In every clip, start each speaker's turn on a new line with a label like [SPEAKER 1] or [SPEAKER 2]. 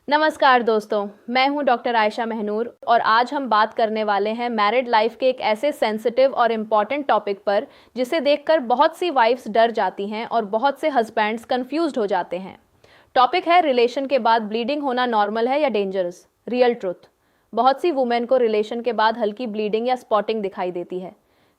[SPEAKER 1] नमस्कार दोस्तों, मैं हूं डॉक्टर आयशा महनूर और आज हम बात करने वाले हैं मैरिड लाइफ के एक ऐसे सेंसिटिव और इम्पॉर्टेंट टॉपिक पर जिसे देखकर बहुत सी वाइफ्स डर जाती हैं और बहुत से हस्बैंड्स कंफ्यूज्ड हो जाते हैं। टॉपिक है रिलेशन के बाद ब्लीडिंग होना नॉर्मल है या डेंजरस। Real truth. बहुत सी वुमेन को रिलेशन के बाद हल्की ब्लीडिंग या स्पॉटिंग दिखाई देती है।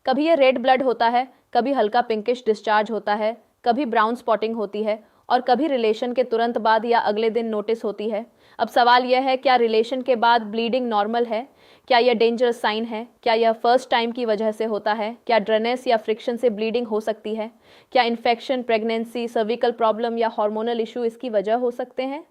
[SPEAKER 1] कभी ये रेड ब्लड होता है, कभी हल्का पिंकिश डिस्चार्ज होता है, कभी ब्राउन स्पॉटिंग होती है और कभी रिलेशन के तुरंत बाद या अगले दिन नोटिस होती है। अब सवाल यह है, क्या रिलेशन के बाद ब्लीडिंग नॉर्मल है? क्या यह डेंजरस साइन है? क्या यह फर्स्ट टाइम की वजह से होता है? क्या ड्रेनेस या फ्रिक्शन से ब्लीडिंग हो सकती है? क्या इन्फेक्शन, प्रेगनेंसी, सर्विकल प्रॉब्लम या हार्मोनल इशू इसकी वजह हो सकते हैं?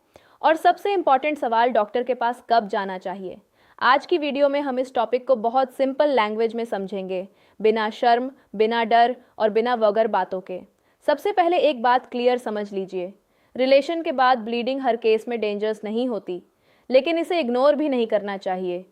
[SPEAKER 1] और सबसे इम्पॉर्टेंट सवाल, डॉक्टर के पास कब जाना चाहिए? आज की वीडियो में हम इस टॉपिक को बहुत सिंपल लैंग्वेज में समझेंगे, बिना शर्म, बिना डर और बिना वगर बातों के। सबसे पहले एक बात क्लियर समझ लीजिए, रिलेशन के बाद ब्लीडिंग हर केस में डेंजरस नहीं होती, लेकिन इसे इग्नोर भी नहीं करना चाहिए।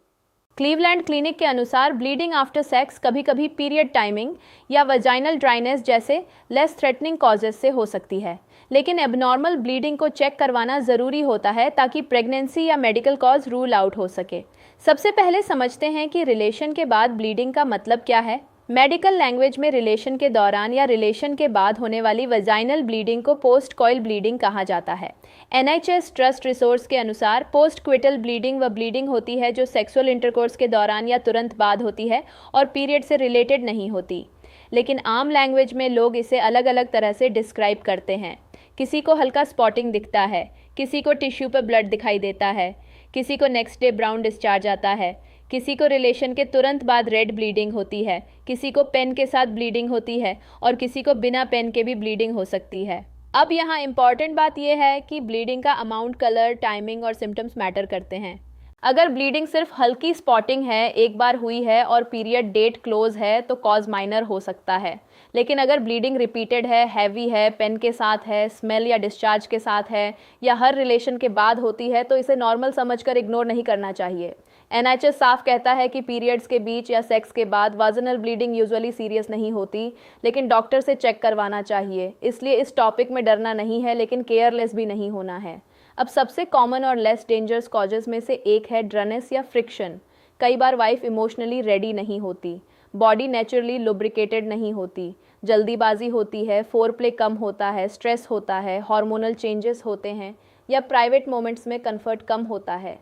[SPEAKER 1] क्लीवलैंड क्लिनिक के अनुसार ब्लीडिंग आफ्टर सेक्स कभी कभी पीरियड टाइमिंग या वजाइनल ड्राइनेस जैसे लेस थ्रेटनिंग कॉजेज से हो सकती है, लेकिन एबनॉर्मल ब्लीडिंग को चेक करवाना ज़रूरी होता है ताकि प्रेगनेंसी या मेडिकल कॉज रूल आउट हो सके। सबसे पहले समझते हैं कि रिलेशन के बाद ब्लीडिंग का मतलब क्या है। मेडिकल लैंग्वेज में रिलेशन के दौरान या रिलेशन के बाद होने वाली वजाइनल ब्लीडिंग को पोस्ट कॉइल ब्लीडिंग कहा जाता है। NHS ट्रस्ट रिसोर्स के अनुसार पोस्ट क्विटल ब्लीडिंग वह ब्लीडिंग होती है जो सेक्सुअल इंटरकोर्स के दौरान या तुरंत बाद होती है और पीरियड से रिलेटेड नहीं होती, लेकिन आम लैंग्वेज में लोग इसे अलग अलग तरह से डिस्क्राइब करते हैं। किसी को हल्का स्पॉटिंग दिखता है, किसी को टिश्यू पर ब्लड दिखाई देता है, किसी को नेक्स्ट डे ब्राउन डिस्चार्ज आता है, किसी को रिलेशन के तुरंत बाद रेड ब्लीडिंग होती है, किसी को पेन के साथ ब्लीडिंग होती है और किसी को बिना पेन के भी ब्लीडिंग हो सकती है। अब यहाँ इम्पॉर्टेंट बात यह है कि ब्लीडिंग का अमाउंट, कलर, टाइमिंग और सिम्टम्स मैटर करते हैं। अगर ब्लीडिंग सिर्फ हल्की स्पॉटिंग है, एक बार हुई है और पीरियड डेट क्लोज है तो कॉज माइनर हो सकता है, लेकिन अगर ब्लीडिंग रिपीटेड है, हैवी है, पेन के साथ है, स्मेल या डिस्चार्ज के साथ है या हर रिलेशन के बाद होती है तो इसे नॉर्मल समझकर इग्नोर नहीं करना चाहिए। NHS साफ कहता है कि पीरियड्स के बीच या सेक्स के बाद वाजिनल ब्लीडिंग यूजुअली सीरियस नहीं होती, लेकिन डॉक्टर से चेक करवाना चाहिए। इसलिए इस टॉपिक में डरना नहीं है, लेकिन केयरलेस भी नहीं होना है। अब सबसे कॉमन और लेस डेंजरस कॉजेज में से एक है ड्रेनेस या फ्रिक्शन। कई बार वाइफ इमोशनली रेडी नहीं होती, बॉडी नेचुरली लुब्रिकेटेड नहीं होती, जल्दीबाजी होती है, फोरप्ले कम होता है, स्ट्रेस होता है, हार्मोनल चेंजेस होते हैं या प्राइवेट मोमेंट्स में कंफर्ट कम होता है।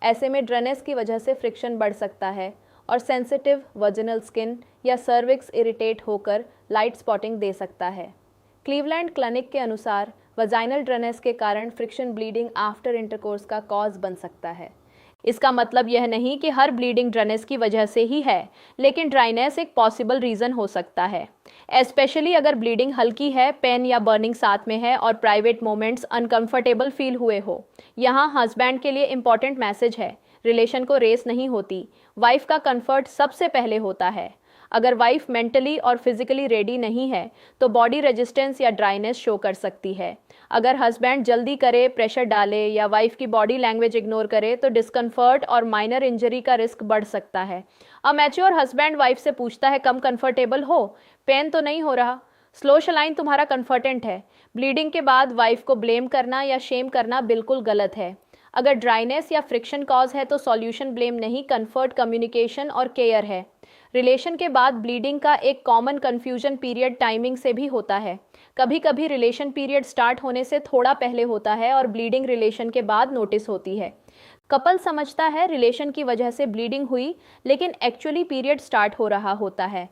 [SPEAKER 1] ऐसे में ड्रेनेस की वजह से फ्रिक्शन बढ़ सकता है और सेंसिटिव वजिनल स्किन या सर्विक्स इरिटेट होकर लाइट स्पॉटिंग दे सकता है। क्लीवलैंड क्लिनिक के अनुसार वजाइनल ड्रेनेस के कारण फ्रिक्शन ब्लीडिंग आफ्टर इंटरकोर्स का कॉज बन सकता है। इसका मतलब यह नहीं कि हर ब्लीडिंग ड्रेनेस की वजह से ही है, लेकिन ड्राइनेस एक पॉसिबल रीज़न हो सकता है, एस्पेशली अगर ब्लीडिंग हल्की है, पेन या बर्निंग साथ में है और प्राइवेट मोमेंट्स अनकंफर्टेबल फील हुए हो। यहाँ हस्बैंड के लिए इंपॉर्टेंट मैसेज है, रिलेशन को रेस नहीं होती, वाइफ का कंफर्ट सबसे पहले होता है। अगर वाइफ मेंटली और फिजिकली रेडी नहीं है तो बॉडी रेजिस्टेंस या ड्राइनेस शो कर सकती है। अगर हस्बैंड जल्दी करे, प्रेशर डाले या वाइफ की बॉडी लैंग्वेज इग्नोर करे तो डिस्कम्फर्ट और माइनर इंजरी का रिस्क बढ़ सकता है। अ मैच्योर हस्बैंड वाइफ से पूछता है, कम कंफर्टेबल हो, पेन तो नहीं हो रहा, स्लो शलाइन तुम्हारा कंफर्टेंट है। ब्लीडिंग के बाद वाइफ को ब्लेम करना या शेम करना बिल्कुल गलत है। अगर ड्राइनेस या फ्रिक्शन कॉज है तो सॉल्यूशन ब्लेम नहीं, कंफर्ट, कम्युनिकेशन और केयर है। रिलेशन के बाद ब्लीडिंग का एक कॉमन कन्फ्यूजन पीरियड टाइमिंग से भी होता है। कभी कभी रिलेशन पीरियड स्टार्ट होने से थोड़ा पहले होता है और ब्लीडिंग रिलेशन के बाद नोटिस होती है। कपल समझता है रिलेशन की वजह से ब्लीडिंग हुई, लेकिन एक्चुअली पीरियड स्टार्ट हो रहा होता है।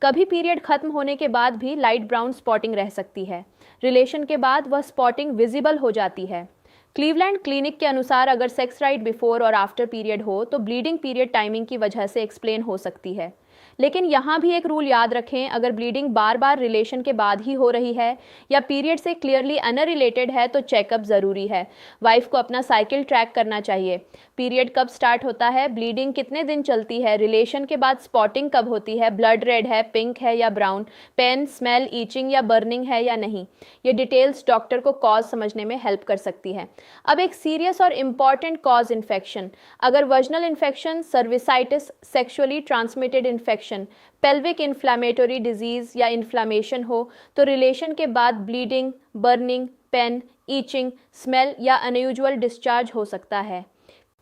[SPEAKER 1] कभी पीरियड खत्म होने के बाद भी लाइट ब्राउन स्पॉटिंग रह सकती है। रिलेशन के बाद वह स्पॉटिंग विजिबल हो जाती है। क्लीवलैंड क्लिनिक के अनुसार अगर सेक्स राइट बिफोर और आफ्टर पीरियड हो तो ब्लीडिंग पीरियड टाइमिंग की वजह से एक्सप्लेन हो सकती है, लेकिन यहाँ भी एक रूल याद रखें, अगर ब्लीडिंग बार बार रिलेशन के बाद ही हो रही है या पीरियड से क्लियरली अनरिलेटेड है तो चेकअप ज़रूरी है। वाइफ को अपना साइकिल ट्रैक करना चाहिए। पीरियड कब स्टार्ट होता है, ब्लीडिंग कितने दिन चलती है, रिलेशन के बाद स्पॉटिंग कब होती है, ब्लड रेड है, पिंक है या ब्राउन, पेन, स्मेल, ईचिंग या बर्निंग है या नहीं। ये डिटेल्स डॉक्टर को कॉज समझने में हेल्प कर सकती है। अब एक सीरियस और इम्पॉर्टेंट कॉज इन्फेक्शन। अगर vaginal infection, cervicitis, sexually transmitted infection, pelvic inflammatory disease या इन्फ्लामेशन हो तो रिलेशन के बाद bleeding, burning, pain, itching, smell या अनयूजुअल डिस्चार्ज हो सकता है।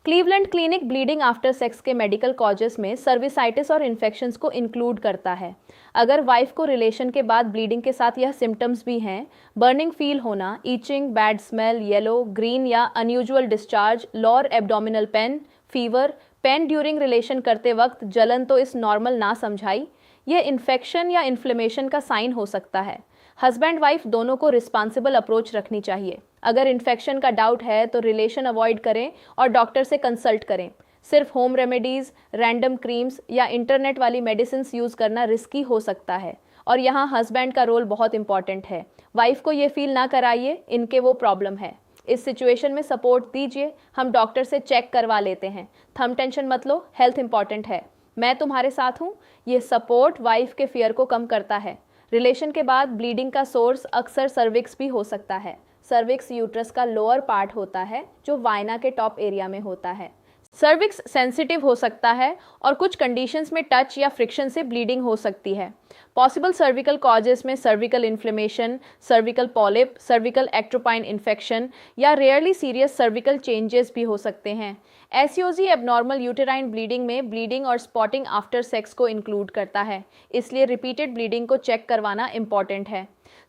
[SPEAKER 1] Cleveland Clinic bleeding after sex के मेडिकल कॉजेस में सर्विसाइटिस और इन्फेक्शंस को इंक्लूड करता है। अगर वाइफ को रिलेशन के बाद ब्लीडिंग के साथ यह सिम्टम्स भी हैं, बर्निंग फील होना, itching, bad smell, yellow, green या unusual discharge, lower abdominal pain, fever, pain during relation करते वक्त जलन तो इस नॉर्मल ना समझाई, यह इन्फेक्शन या इन्फ्लेमेशन का साइन हो सकता है। हस्बैंड वाइफ दोनों को रिस्पॉन्सिबल अप्रोच रखनी चाहिए। अगर इन्फेक्शन का डाउट है तो रिलेशन अवॉइड करें और डॉक्टर से कंसल्ट करें। सिर्फ होम रेमेडीज़, रैंडम क्रीम्स या इंटरनेट वाली मेडिसिन यूज़ करना रिस्की हो सकता है और यहाँ हस्बैंड का रोल बहुत इंपॉर्टेंट है। वाइफ को ये फील ना कराइए इनके वो प्रॉब्लम है। इस सिचुएशन में सपोर्ट दीजिए, हम डॉक्टर से चेक करवा लेते हैं। थम टेंशन मत लो, हेल्थ इंपॉर्टेंट है, मैं तुम्हारे साथ हूँ। ये सपोर्ट वाइफ के फियर को कम करता है। रिलेशन के बाद ब्लीडिंग का सोर्स अक्सर सर्विक्स भी हो सकता है। सर्विक्स यूट्रस का लोअर पार्ट होता है जो वाइना के टॉप एरिया में होता है। सर्विक्स सेंसिटिव हो सकता है और कुछ कंडीशंस में टच या फ्रिक्शन से ब्लीडिंग हो सकती है। पॉसिबल सर्विकल कॉजेस में cervical inflammation, cervical polyp, cervical ectropion infection या रेयरली सीरियस सर्विकल चेंजेस भी हो सकते हैं। एसईओजी एबनॉर्मल यूटेराइन ब्लीडिंग में ब्लीडिंग और स्पॉटिंग आफ्टर सेक्स को इंक्लूड करता है, इसलिए रिपीटेड ब्लीडिंग को चेक करवाना इंपॉर्टेंट है।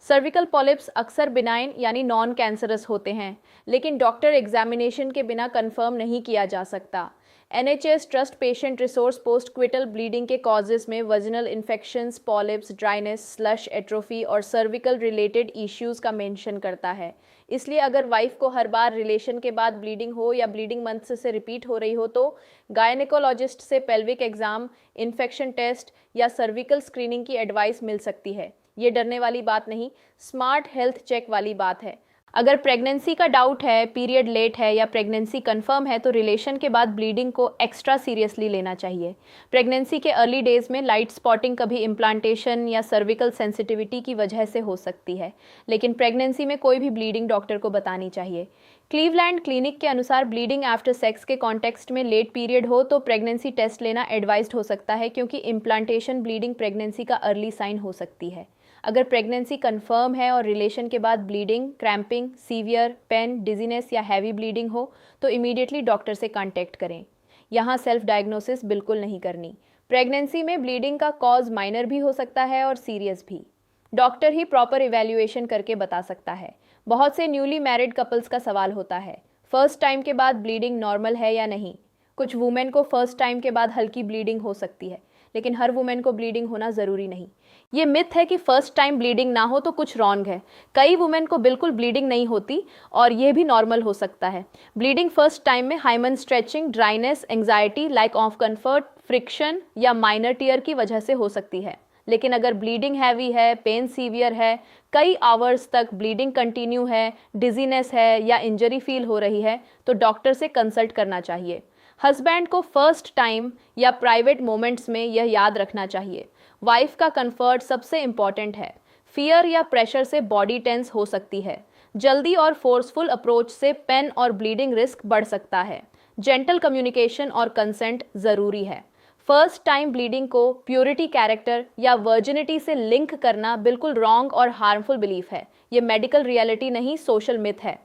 [SPEAKER 1] सर्विकल पॉलिप्स अक्सर बिनाइन यानी नॉन कैंसरस होते हैं, लेकिन डॉक्टर एग्जामिनेशन के बिना कंफर्म नहीं किया जा सकता। NHS trust patient resource postcoital bleeding के कॉजेज में वजिनल इन्फेक्शंस, पॉलिप्स, ड्राइनेस, स्लश, एट्रोफी और सर्विकल रिलेटेड इश्यूज का मेंशन करता है। इसलिए अगर वाइफ को हर बार रिलेशन के बाद ब्लीडिंग हो या ब्लीडिंग मंथ से रिपीट हो रही हो तो गायनेकोलॉजिस्ट से पेल्विक एग्जाम, इन्फेक्शन टेस्ट या सर्विकल स्क्रीनिंग की एडवाइस मिल सकती है। ये डरने वाली बात नहीं, स्मार्ट हेल्थ चेक वाली बात है। अगर प्रेगनेंसी का डाउट है, पीरियड लेट है या प्रेगनेंसी कंफर्म है तो रिलेशन के बाद ब्लीडिंग को एक्स्ट्रा सीरियसली लेना चाहिए। प्रेगनेंसी के अर्ली डेज में लाइट स्पॉटिंग कभी इम्प्लांटेशन या सर्विकल सेंसिटिविटी की वजह से हो सकती है, लेकिन प्रेगनेंसी में कोई भी ब्लीडिंग डॉक्टर को बतानी चाहिए। क्लीवलैंड क्लिनिक के अनुसार ब्लीडिंग आफ्टर सेक्स के कॉन्टेक्स्ट में लेट पीरियड हो तो प्रेगनेंसी टेस्ट लेना एडवाइज्ड हो सकता है, क्योंकि इम्प्लांटेशन ब्लीडिंग प्रेगनेंसी का अर्ली साइन हो सकती है। अगर प्रेगनेंसी कंफर्म है और रिलेशन के बाद bleeding, cramping, severe, pain, dizziness या हैवी ब्लीडिंग हो तो इमीडिएटली डॉक्टर से कांटेक्ट करें। यहाँ सेल्फ डायग्नोसिस बिल्कुल नहीं करनी। प्रेगनेंसी में ब्लीडिंग का कॉज माइनर भी हो सकता है और सीरियस भी। डॉक्टर ही प्रॉपर इवैल्यूएशन करके बता सकता है। बहुत से न्यूली मैरिड कपल्स का सवाल होता है, फर्स्ट टाइम के बाद ब्लीडिंग नॉर्मल है या नहीं। कुछ वुमेन को फर्स्ट टाइम के बाद हल्की ब्लीडिंग हो सकती है, लेकिन हर वुमेन को ब्लीडिंग होना ज़रूरी नहीं। ये मिथ है कि फर्स्ट टाइम ब्लीडिंग ना हो तो कुछ रॉन्ग है। कई वुमेन को बिल्कुल ब्लीडिंग नहीं होती और ये भी नॉर्मल हो सकता है। ब्लीडिंग फर्स्ट टाइम में hymen stretching, dryness, anxiety, lack of comfort, friction या माइनर टीयर की वजह से हो सकती है। लेकिन अगर ब्लीडिंग हैवी है, पेन सीवियर है, कई आवर्स तक ब्लीडिंग कंटिन्यू है, डिजीनेस है या इंजरी फील हो रही है तो डॉक्टर से कंसल्ट करना चाहिए। हस्बैंड को फर्स्ट टाइम या प्राइवेट मोमेंट्स में यह याद रखना चाहिए, वाइफ का कंफर्ट सबसे इम्पॉर्टेंट है। फियर या प्रेशर से बॉडी टेंस हो सकती है। जल्दी और फोर्सफुल अप्रोच से पेन और ब्लीडिंग रिस्क बढ़ सकता है। जेंटल कम्युनिकेशन और कंसेंट ज़रूरी है। फर्स्ट टाइम ब्लीडिंग को प्योरिटी, कैरेक्टर या वर्जिनिटी से लिंक करना बिल्कुल रॉन्ग और हार्मफुल बिलीफ है। ये मेडिकल रियलिटी नहीं, सोशल मिथ है।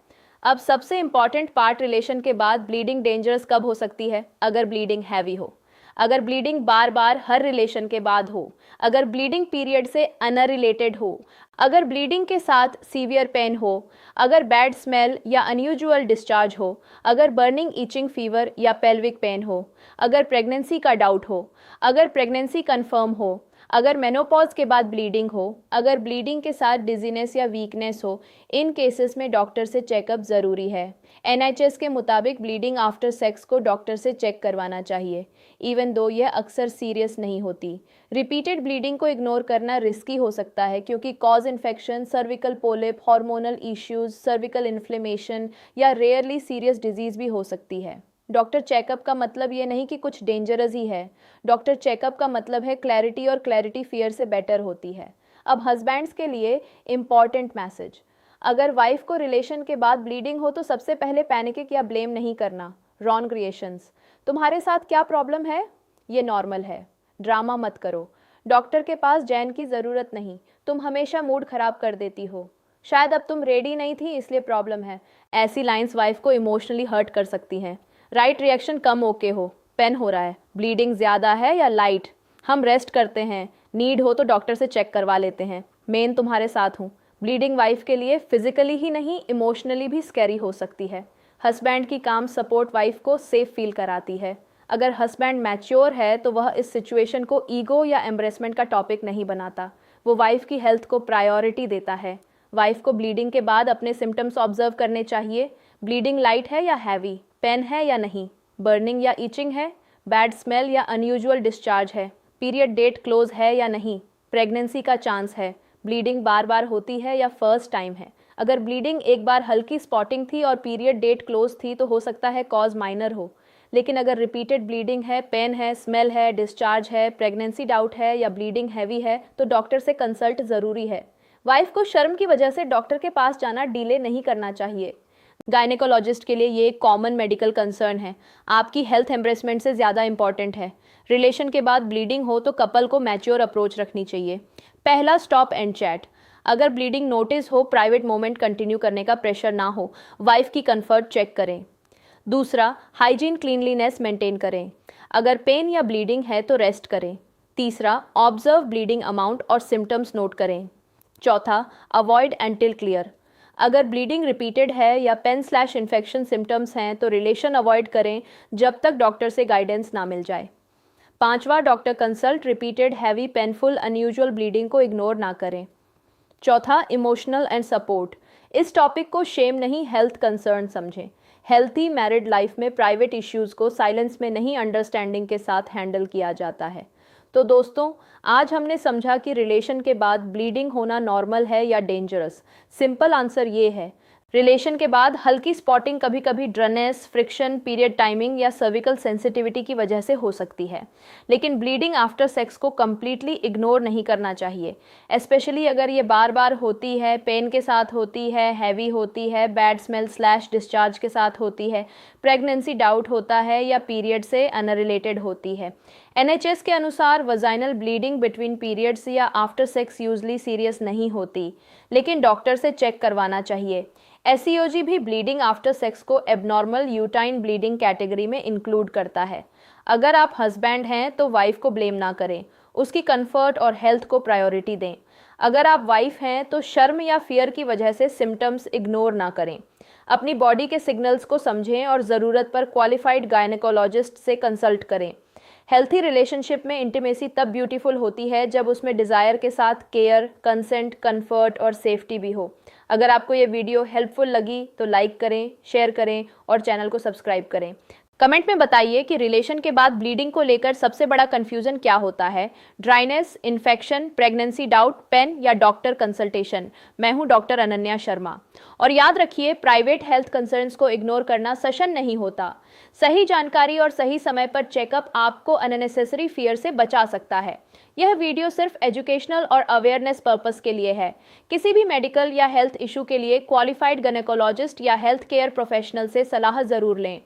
[SPEAKER 1] अब सबसे इम्पॉर्टेंट पार्ट, रिलेशन के बाद ब्लीडिंग डेंजरस कब हो सकती है? अगर ब्लीडिंग हैवी हो, अगर ब्लीडिंग बार बार हर रिलेशन के बाद हो, अगर ब्लीडिंग पीरियड से अनरिलेटेड हो, अगर ब्लीडिंग के साथ सीवियर पेन हो, अगर बैड स्मेल या अनयूजुअल डिस्चार्ज हो, अगर बर्निंग, ईचिंग, फीवर या पेल्विक पेन हो, अगर प्रेगनेंसी का डाउट हो, अगर प्रेगनेंसी कंफर्म हो, अगर मेनोपॉज के बाद ब्लीडिंग हो, अगर ब्लीडिंग के साथ डिजीनेस या वीकनेस हो, इन केसेस में डॉक्टर से चेकअप ज़रूरी है। NHS के मुताबिक ब्लीडिंग आफ्टर सेक्स को डॉक्टर से चेक करवाना चाहिए, इवन दो यह अक्सर सीरियस नहीं होती। रिपीटेड ब्लीडिंग को इग्नोर करना रिस्की हो सकता है, क्योंकि cause infection, cervical polyp, hormonal issues, cervical inflammation या रेयरली सीरियस डिजीज़ भी हो सकती है। डॉक्टर चेकअप का मतलब ये नहीं कि कुछ डेंजरस ही है। डॉक्टर चेकअप का मतलब है क्लैरिटी, और क्लैरिटी फियर से बेटर होती है। अब हस्बैंड्स के लिए इम्पॉर्टेंट मैसेज, अगर वाइफ को रिलेशन के बाद ब्लीडिंग हो तो सबसे पहले पैनिक या ब्लेम नहीं करना। रॉन्ग क्रिएशंस, तुम्हारे साथ क्या प्रॉब्लम है? ये नॉर्मल है, ड्रामा मत करो। डॉक्टर के पास जाने की ज़रूरत नहीं, तुम हमेशा मूड खराब कर देती हो। शायद अब तुम रेडी नहीं थी इसलिए प्रॉब्लम है। ऐसी लाइंस वाइफ को इमोशनली हर्ट कर सकती हैं। राइट रिएक्शन कम ओके हो, पेन हो रहा है, ब्लीडिंग ज़्यादा है या लाइट, हम रेस्ट करते हैं, नीड हो तो डॉक्टर से चेक करवा लेते हैं, मेन तुम्हारे साथ हूँ। ब्लीडिंग वाइफ के लिए फिजिकली ही नहीं इमोशनली भी स्कैरी हो सकती है। हस्बैंड की काम सपोर्ट वाइफ को सेफ फील कराती है। अगर हस्बैंड मैच्योर है तो वह इस सिचुएशन को ईगो या एम्ब्रेसमेंट का टॉपिक नहीं बनाता, वो वाइफ की हेल्थ को प्रायोरिटी देता है। वाइफ को ब्लीडिंग के बाद अपने सिम्टम्स ऑब्जर्व करने चाहिए। ब्लीडिंग लाइट है या हैवी, पेन है या नहीं, बर्निंग या ईचिंग है, बैड स्मेल या अनयूजुअल डिस्चार्ज है, पीरियड डेट क्लोज है या नहीं, प्रेगनेंसी का चांस है, ब्लीडिंग बार बार होती है या फर्स्ट टाइम है। अगर ब्लीडिंग एक बार हल्की स्पॉटिंग थी और पीरियड डेट क्लोज थी तो हो सकता है कॉज माइनर हो, लेकिन अगर रिपीटेड ब्लीडिंग है, पेन है, स्मेल है, डिस्चार्ज है, प्रेगनेंसी डाउट है या ब्लीडिंग हैवी है तो डॉक्टर से कंसल्ट ज़रूरी है। वाइफ को शर्म की वजह से डॉक्टर के पास जाना डिले नहीं करना चाहिए। गायनेकोलॉजिस्ट के लिए ये एक कॉमन मेडिकल कंसर्न है, आपकी हेल्थ एम्ब्रेसमेंट से ज़्यादा इंपॉर्टेंट है। रिलेशन के बाद ब्लीडिंग हो तो कपल को मैच्योर अप्रोच रखनी चाहिए। पहला, स्टॉप एंड चैट। अगर ब्लीडिंग नोटिस हो, प्राइवेट मोमेंट कंटिन्यू करने का प्रेशर ना हो, वाइफ की कंफर्ट चेक करें। दूसरा, हाइजीन क्लीनलीनेस मेंटेन करें। अगर पेन या ब्लीडिंग है तो रेस्ट करें। तीसरा, ऑब्जर्व ब्लीडिंग अमाउंट और सिम्टम्स नोट करें। चौथा, अवॉइड एंटिल क्लियर। अगर ब्लीडिंग रिपीटेड है या पेन/इन्फेक्शन सिम्टम्स हैं तो रिलेशन अवॉइड करें जब तक डॉक्टर से गाइडेंस ना मिल जाए। पांचवा, doctor consult. Repeated heavy painful unusual bleeding को इग्नोर ना करें। चौथा, इमोशनल एंड सपोर्ट। इस टॉपिक को शेम नहीं, हेल्थ कंसर्न समझें। हेल्थी मैरिड लाइफ में प्राइवेट इश्यूज़ को साइलेंस में नहीं, अंडरस्टैंडिंग के साथ हैंडल किया जाता है। तो दोस्तों, आज हमने समझा कि रिलेशन के बाद ब्लीडिंग होना नॉर्मल है या डेंजरस। सिंपल आंसर ये है, रिलेशन के बाद हल्की स्पॉटिंग कभी कभी ड्रनेस, फ्रिक्शन, पीरियड टाइमिंग या सर्विकल सेंसिटिविटी की वजह से हो सकती है, लेकिन ब्लीडिंग आफ्टर सेक्स को कम्प्लीटली इग्नोर नहीं करना चाहिए, स्पेशली अगर ये बार बार होती है, पेन के साथ होती है, हैवी होती है, बैड स्मेल/डिस्चार्ज के साथ होती है, प्रेगनेंसी डाउट होता है या पीरियड से अनरिलेटेड होती है। NHS के अनुसार वजाइनल ब्लीडिंग बिटवीन पीरियड्स या आफ्टर सेक्स यूजली सीरियस नहीं होती, लेकिन डॉक्टर से चेक करवाना चाहिए। SEOG भी ब्लीडिंग आफ्टर सेक्स को एबनॉर्मल यूटाइन ब्लीडिंग कैटेगरी में इंक्लूड करता है। अगर आप हस्बैंड हैं तो वाइफ को ब्लेम ना करें, उसकी कंफर्ट और हेल्थ को प्रायोरिटी दें। अगर आप वाइफ हैं तो शर्म या फियर की वजह से सिम्टम्स इग्नोर ना करें। अपनी बॉडी के सिग्नल्स को समझें और ज़रूरत पर क्वालिफाइड गायनेकोलॉजिस्ट से कंसल्ट करें। हेल्थी रिलेशनशिप में इंटीमेसी तब ब्यूटीफुल होती है जब उसमें डिज़ायर के साथ केयर, कंसेंट, कंफर्ट और सेफ्टी भी हो। अगर आपको ये वीडियो हेल्पफुल लगी तो लाइक करें, शेयर करें और चैनल को सब्सक्राइब करें। कमेंट में बताइए कि रिलेशन के बाद ब्लीडिंग को लेकर सबसे बड़ा कंफ्यूजन क्या होता है, dryness, infection, pregnancy doubt, pain या डॉक्टर कंसल्टेशन। मैं हूं डॉक्टर अनन्या शर्मा। और याद रखिए, प्राइवेट हेल्थ कंसर्न्स को इग्नोर करना सेशन नहीं होता। सही जानकारी और सही समय पर चेकअप आपको अननेसेसरी फियर से बचा सकता है। यह वीडियो सिर्फ एजुकेशनल और अवेयरनेस पर्पस के लिए है। किसी भी मेडिकल या हेल्थ इशू के लिए क्वालिफाइड गायनेकोलॉजिस्ट या हेल्थ केयर प्रोफेशनल से सलाह ज़रूर लें।